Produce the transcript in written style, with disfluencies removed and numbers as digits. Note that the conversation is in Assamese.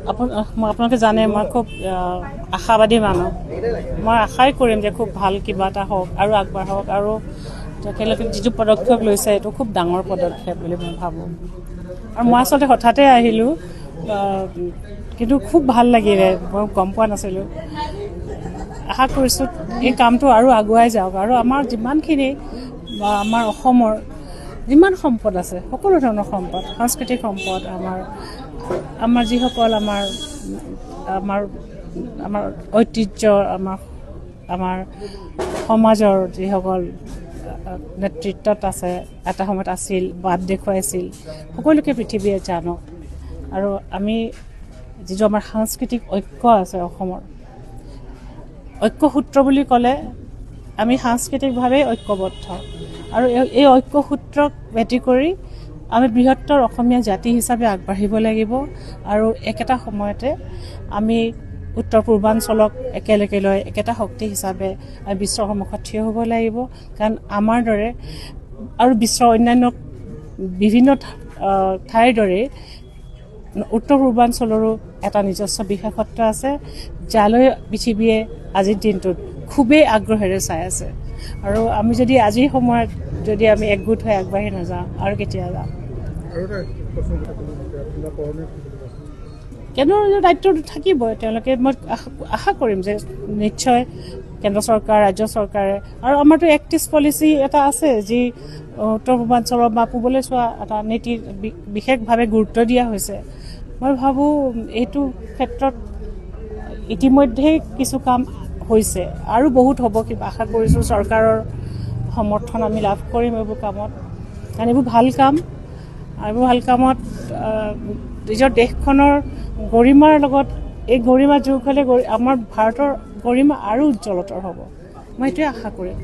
আপোনালোকে জানে মই খুব আশাবাদী মানুহ মই আশাই কৰিম যে খুব ভাল কিবা এটা হওক আৰু আগবাঢ়ক আৰু তেখেতলোকে যিটো পদক্ষেপ লৈছে এইটো খুব ডাঙৰ পদক্ষেপ বুলি মই ভাবোঁ আৰু মই আচলতে হঠাতে আহিলোঁ কিন্তু খুব ভাল লাগিলে মই গম পোৱা নাছিলোঁ আশা কৰিছোঁ এই কামটো আৰু আগুৱাই যাওক আৰু আমাৰ যিমানখিনি আমাৰ অসমৰ যিমান সম্পদ আছে সকলো ধৰণৰ সম্পদ সাংস্কৃতিক সম্পদ আমাৰ যিসকল আমাৰ ঐতিহ্য আমাৰ সমাজৰ যিসকল নেতৃত্বত আছে এটা সময়ত আছিল বাট দেখুৱাইছিল সকলোকে পৃথিৱীয়ে জানক আৰু আমি যিটো আমাৰ সাংস্কৃতিক ঐক্য আছে অসমৰ ঐক্যসূত্ৰ বুলি ক'লে আমি সাংস্কৃতিকভাৱে ঐক্যবদ্ধ আৰু এই ঐক্যসূত্ৰক ভেটি কৰি আমি বৃহত্তৰ অসমীয়া জাতি হিচাপে আগবাঢ়িব লাগিব আৰু একেটা সময়তে আমি উত্তৰ পূৰ্বাঞ্চলক একেলগে লৈ একেটা শক্তি হিচাপে বিশ্বৰ সন্মুখত থিয় হ'ব লাগিব কাৰণ আমাৰ দৰে আৰু বিশ্বৰ অন্যান্য বিভিন্ন ঠাইৰ দৰে উত্তৰ পূৰ্বাঞ্চলৰো এটা নিজস্ব বিশেষত্ব আছে যালৈ পৃথিৱীয়ে আজিৰ দিনটোত খুবেই আগ্ৰহেৰে চাই আছে আৰু আমি যদি আজিৰ সময়ত যদি আমি একগোট হৈ আগবাঢ়ি নাযাওঁ আৰু কেতিয়া যাম কেন্দ্ৰৰ দায়িত্বটো থাকিবই তেওঁলোকে মই আশা কৰিম যে নিশ্চয় কেন্দ্ৰ চৰকাৰ ৰাজ্য চৰকাৰে আৰু আমাৰতো এক্টিভ পলিচি এটা আছে যি উত্তৰ পূৰ্বাঞ্চলৰ বা পূবলৈ চোৱা এটা নীতি বিশেষভাৱে গুৰুত্ব দিয়া হৈছে মই ভাবোঁ এইটো ক্ষেত্ৰত ইতিমধ্যেই কিছু কাম হৈছে আৰু বহুত হ'ব কিবা আশা কৰিছোঁ চৰকাৰৰ সমৰ্থন আমি লাভ কৰিম এইবোৰ কামত কাৰণ এইবোৰ ভাল কাম আৰু এইবোৰ ভাল কামত নিজৰ দেশখনৰ গৰিমাৰ লগত এই গৰিমা যোগ হ'লে আমাৰ ভাৰতৰ গৰিমা আৰু উজ্জ্বলতৰ হ'ব মই এইটোৱে আশা কৰিম